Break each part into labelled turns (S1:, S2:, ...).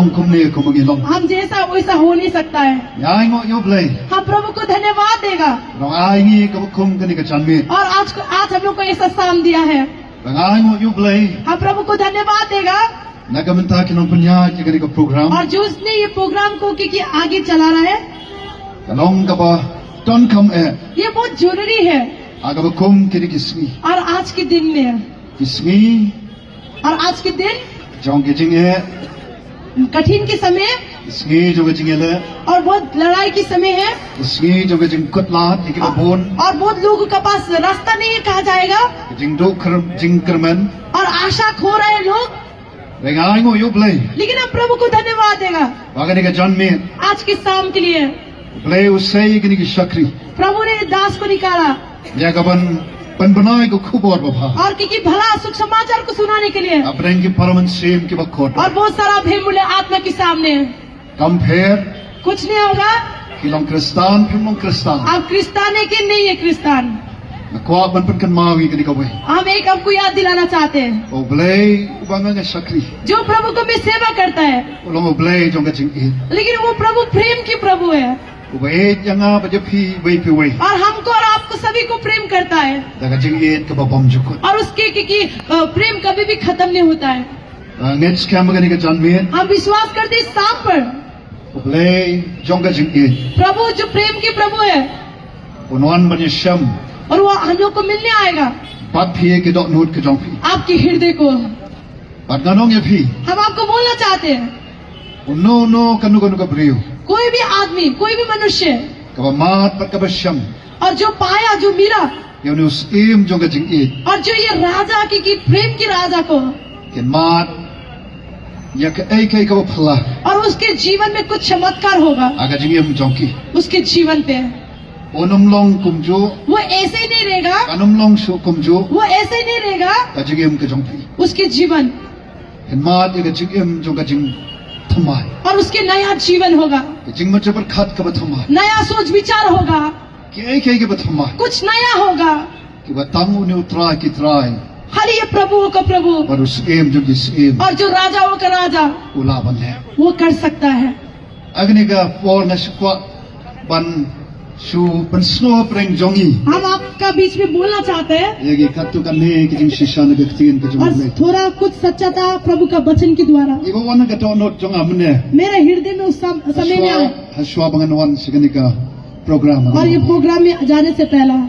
S1: long kum ne kum ngi long.
S2: हम जैसा वैसा हो नहीं सकता है।
S1: Ya ngo yo play.
S2: हम प्रभु को धन्यवाद देगा।
S1: Long ai ngi kum kani ka chan me.
S2: और आज हम लोग को ऐसा शाम दिया है।
S1: Long ai ngo yo play.
S2: हम प्रभु को धन्यवाद देगा।
S1: Na ka menta ki long punya ki kani ka program.
S2: और जो उसने ये प्रोग्राम को कि आगे चला रहा है,
S1: Ka long ka ba ton kam e.
S2: ये बहुत जरूरी है।
S1: Aga ba kum kini kismi.
S2: और आज के दिन में,
S1: Kismi
S2: और आज के दिन
S1: jong ki jing e.
S2: कठिन के समय
S1: Kismi jong ki jing le.
S2: और बहुत लड़ाई के समय है,
S1: Kismi jong ki jing kutlat ki ka bon.
S2: और बहुत लोगों के पास रास्ता नहीं है, कहा जाएगा,
S1: Jing do jing kerman.
S2: और आशा खो रहे हैं लोग।
S1: Long ai ngo yo play.
S2: लेकिन हम प्रभु को धन्यवाद देगा
S1: Ba kani ka chan me.
S2: आज की शाम के लिए।
S1: Play usai kini ki shakri.
S2: प्रभु ने दास को निकाला
S1: Ya ka ban panbanai ko khubor baba.
S2: और कि भला सुख समाचार को सुनाने के लिए,
S1: Apreng ki paraman sem ki bakot.
S2: और बहुत सारा भेमूल्य आत्मा के सामने।
S1: Compare
S2: कुछ नहीं होगा,
S1: kilong kristan pilong kristan.
S2: आप क्रिस्तान है कि नहीं है क्रिस्तान।
S1: Nakwa ban kan mawi kini ka we.
S2: हम एक आपको याद दिलाना चाहते हैं,
S1: Oblay ubanga nga shakri.
S2: जो प्रभु को भी सेवा करता है,
S1: Ulong oblay jong ka jing e.
S2: लेकिन वो प्रभु प्रेम की प्रभु है,
S1: Ubay yanga ba japi way pi way.
S2: और हमको और आपको सभी को प्रेम करता है,
S1: Daga jing e ka ba bom jukut.
S2: और उसके कि प्रेम कभी भी खत्म नहीं होता है।
S1: Ngets kam kani ka jan me.
S2: हम विश्वास करते हैं इस शाम पर
S1: Oblay jong ka jing e.
S2: प्रभु जो प्रेम की प्रभु है,
S1: Unwan ban sham.
S2: और वो हम लोग को मिलने आएगा
S1: Pat phi ke dot note ke jong phi.
S2: आपके हृदय को।
S1: Pat ganong ye phi.
S2: हम आपको बोलना चाहते हैं,
S1: Uno no kanu kanu ka brio.
S2: कोई भी आदमी, कोई भी मनुष्य,
S1: Ka ba mat pat ka ba sham.
S2: और जो पाया, जो मिला,
S1: Yaw us im jong ka jing e.
S2: और जो ये राजा की प्रेम की राजा को,
S1: Ke mat ya ka ai kai ka ba phla.
S2: और उसके जीवन में कुछ चमत्कार होगा,
S1: Aga jing em jong ki.
S2: उसके जीवन पे।
S1: Onum long kumjo.
S2: वो ऐसे ही नहीं रहेगा,
S1: Kanum long shu kumjo.
S2: वो ऐसे ही नहीं रहेगा,
S1: Ka jing em ka jong phi.
S2: उसके जीवन
S1: Ke mat ya ka jing em jong ka jing thamai.
S2: और उसके नया जीवन होगा,
S1: Ke jing ma chabar khat ka ba thamai.
S2: नया सोच विचार होगा,
S1: Ke ai kai ka ba thamai.
S2: कुछ नया होगा।
S1: Ke ba tangu ne utrai ki trai.
S2: खाली ये प्रभुओं का प्रभु
S1: Baru em jong is em.
S2: और जो राजाओं का राजा,
S1: Ula ban le.
S2: वो कर सकता है।
S1: Agni ka for na shukwa ban shu ban snow preng jongi.
S2: हम आपका बीच में बोलना चाहते हैं,
S1: Yagi katu kan ne ki jing shisha na bektin ka
S2: और
S1: jong le.
S2: थोड़ा कुछ सच्चाता प्रभु का वचन के द्वारा
S1: Iba wana ka to not jong amne.
S2: मेरे हृदय में उस समय में आए,
S1: Haswa bangan wan sigani ka program.
S2: और ये प्रोग्राम में जाने से पहला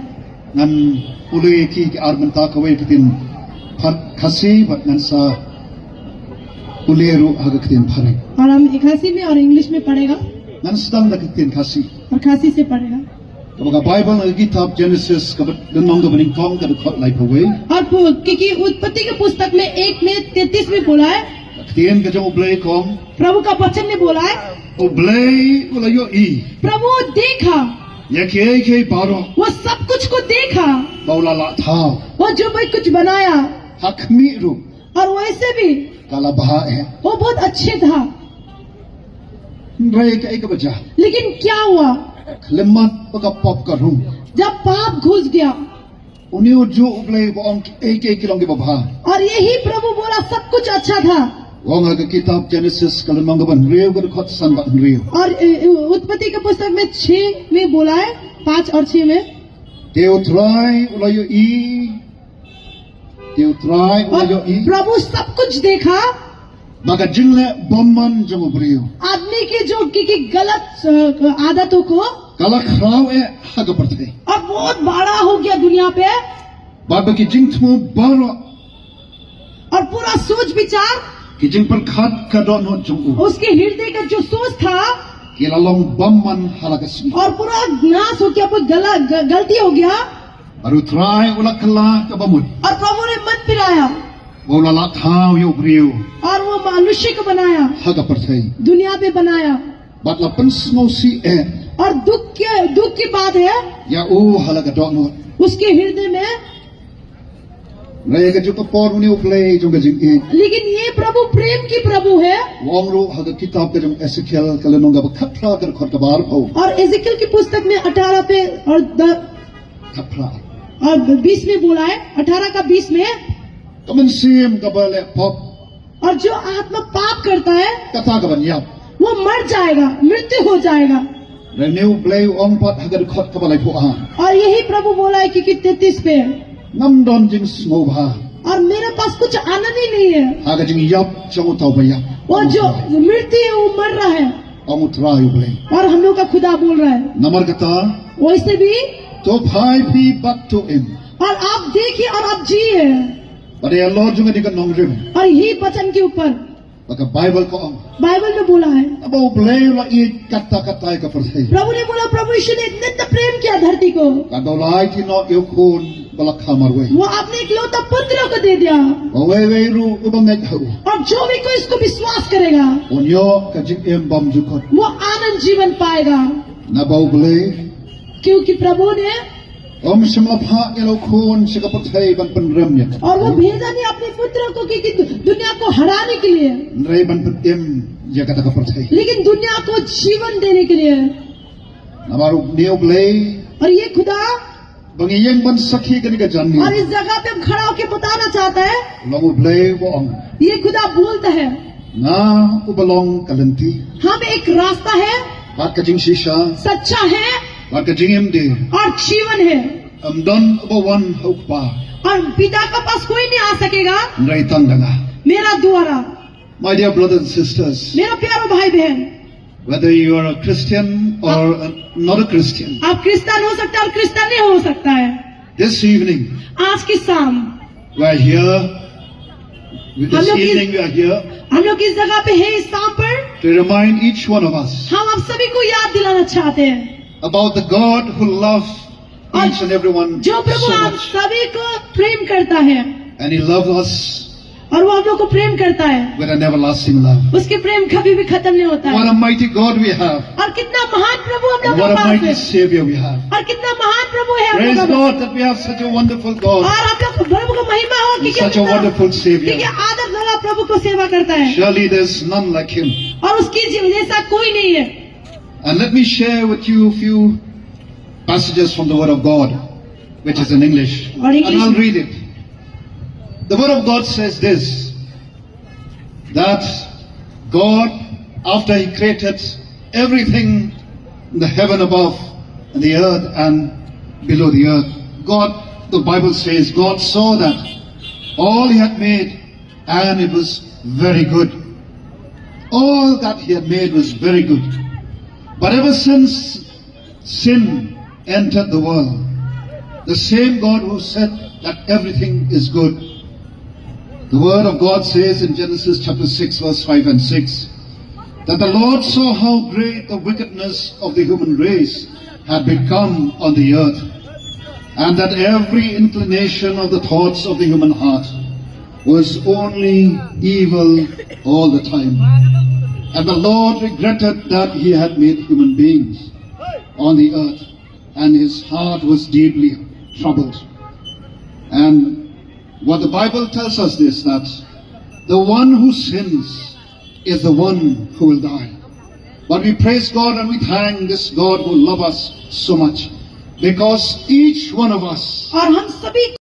S1: Ngan ului ki arman ta ka we kitin phat khasi bat ngan sa uleru haga kitin phare.
S2: और हम खासी में और इंग्लिश में पढ़ेगा
S1: Ngan sedang da kitin khasi.
S2: और खासी से पढ़ेगा।
S1: Kabaga Bible na kitab Genesis ka ganong ka baning kong ka khot lai pa we.
S2: और क्योंकि उत्पत्ति की पुस्तक में 1 में 33 में बोला है,
S1: Kitin ka jong ublay kong.
S2: प्रभु का वचन ने बोला है,
S1: Ublay wala yo i.
S2: प्रभु देखा,
S1: Ya ke baro
S2: वो सब कुछ को देखा,
S1: baula la thao.
S2: वो जो भी कुछ बनाया,
S1: Hakmi ru
S2: और वैसे भी
S1: kala baha hai.
S2: वो बहुत अच्छे था।
S1: Rai ka baja.
S2: लेकिन क्या हुआ,
S1: Lemat paka pop ka rum.
S2: जब पाप घुस गया,
S1: Uni uju ublay boong ek kilong ki babha.
S2: और यही प्रभु बोला सब कुछ अच्छा था।
S1: Wong aga kitab Genesis kalau nang ban rew ga khot san ban rew.
S2: और उत्पत्ति की पुस्तक में 6 में बोला है, 5 और 6 में,
S1: Teu try ulayo i. Teu try
S2: और
S1: ulayo i.
S2: प्रभु सब कुछ देखा,
S1: Maka jingle bomman jong rew.
S2: आदमी की जो की गलत आदतों को,
S1: Kala khrau e haga parthai.
S2: और बहुत बड़ा हो गया दुनिया पे,
S1: Baba ki jingthmu baro
S2: और पूरा सोच विचार
S1: ki jing par khat ka do no jong u.
S2: उसके हृदय का जो सोच था,
S1: Ki lalong bomman halagasmi.
S2: और पूरा नाश हो गया, कोई गलती हो गया,
S1: Baru try ulakala ka bamut.
S2: और प्रभु ने मन फिराया
S1: Bola la thau yo rew.
S2: और वो मनुष्य को बनाया,
S1: Haga parthai.
S2: दुनिया पे बनाया,
S1: Bat la pen snow si e.
S2: और दुख की बात है
S1: Ya u halaga do no.
S2: उसके हृदय में।
S1: Rai ga juka por uni uplay jong ga jing e.
S2: लेकिन ये प्रभु प्रेम की प्रभु है,
S1: Wong ro haga kitab ka jong Ezekiel kalenong ga khatra ka khot ka bar pho.
S2: और एजेकियल की पुस्तक में 18 पे और 20 में बोला है, 18 का 20 में,
S1: Kaman sim ka bale pop
S2: और जो आत्मा पाप करता है
S1: kata ka ban yap
S2: वो मर जाएगा, मृत्यु हो जाएगा।
S1: renew play ong pat hagar khot ka balai phu a
S2: और यही प्रभु बोला है कि 33 पे,
S1: nam don jing smo bha
S2: और मेरे पास कुछ आनंद ही नहीं है।
S1: haga jing yap chau tau ba yap
S2: और जो मृत्यु है वो मर रहा है,
S1: ong tra yu play
S2: और हम लोग का खुदा बोल रहा है
S1: namar kata
S2: वैसे भी।
S1: to phai phi back to him
S2: और आप देखिए और आप जिए,
S1: but ya lord jung ni ka nong rim
S2: और यही वचन के ऊपर
S1: maka bible ko ong
S2: Bible में बोला है।
S1: abo play la i kata kata ka perthai
S2: प्रभु ने बोला, प्रभु यीशु ने इतना प्रेम किया धरती को,
S1: ka dolai ti no yu khun balak khamar we
S2: वो अपने इकलौता पुत्र को दे दिया,
S1: we we ru ubang ngai hu
S2: और जो भी कोई इसको विश्वास करेगा
S1: onyo ka jing em bam jukot
S2: वो आनंद जीवन पाएगा।
S1: na bau play
S2: क्योंकि प्रभु ने,
S1: om simla pha elo khun se ka perthai ban pan ram ya
S2: और वो भेजा नहीं अपने पुत्र को कि दुनिया को हराने के लिए,
S1: nrai ban pan em ya kata ka perthai
S2: लेकिन दुनिया को जीवन देने के लिए।
S1: na baru neu play
S2: और ये खुदा,
S1: bangi yang ban sakhi ka ni ka janni
S2: और इस जगह पे हम खड़ा होकर बताना चाहता है,
S1: long play wo ong
S2: ये खुदा बोलता है
S1: na ubalong kalanti
S2: हम एक रास्ता है,
S1: bat ka jing shisha
S2: सच्चा है
S1: bat ka jing em de
S2: और जीवन है,
S1: am don uba wan hokpa
S2: और पिता का पास कोई नहीं आ सकेगा
S1: nrai tandanga
S2: मेरा द्वारा।
S1: my dear brothers and sisters
S2: मेरा प्यारो भाई बहन,
S1: whether you are a Christian or not a Christian
S2: आप क्रिश्चियन हो सकता है और क्रिश्चियन नहीं हो सकता है।
S1: this evening
S2: आज की शाम
S1: we are here this evening we are here
S2: हम लोग इस जगह पे है, इस शाम पर
S1: to remind each one of us
S2: हम आप सभी को याद दिलाना चाहते हैं
S1: about the God who loves each and every one
S2: जो प्रभु
S1: so
S2: आप
S1: much
S2: सभी को प्रेम करता है,
S1: and he loves us
S2: और वो हम लोग को प्रेम करता है,
S1: with an everlasting love.
S2: उसके प्रेम कभी भी खत्म नहीं होता
S1: What
S2: है।
S1: a mighty God we have.
S2: और कितना महान प्रभु हम लोग
S1: What
S2: के
S1: a
S2: पास
S1: mighty
S2: है,
S1: Savior we have.
S2: और कितना महान प्रभु है हम
S1: Praise
S2: लोग का।
S1: God that we have such a wonderful God,
S2: और हम लोग प्रभु को महिमा हो कि
S1: such a wonderful Savior.
S2: क्योंकि आदर वाला प्रभु को सेवा करता है,
S1: Surely there's none like him.
S2: और उसकी जैसा कोई नहीं है।
S1: And let me share with you a few passages from the Word of God, which is in English.
S2: Or English.
S1: And I'll read it. The Word of God says this, that God, after He created everything in the heaven above and the earth and below the earth, God, the Bible says, God saw that all He had made and it was very good. All that He had made was very good. But ever since sin entered the world, the same God who said that everything is good, the Word of God says in Genesis chapter 6 verse 5 and 6, that the Lord saw how great the wickedness of the human race had become on the earth, and that every inclination of the thoughts of the human heart was only evil all the time. And the Lord regretted that He had made human beings on the earth, and His heart was deeply troubled. And what the Bible tells us is that the one who sins is the one who will die. But we praise God and we thank this God who loves us so much, because each one of us
S2: और हम सभी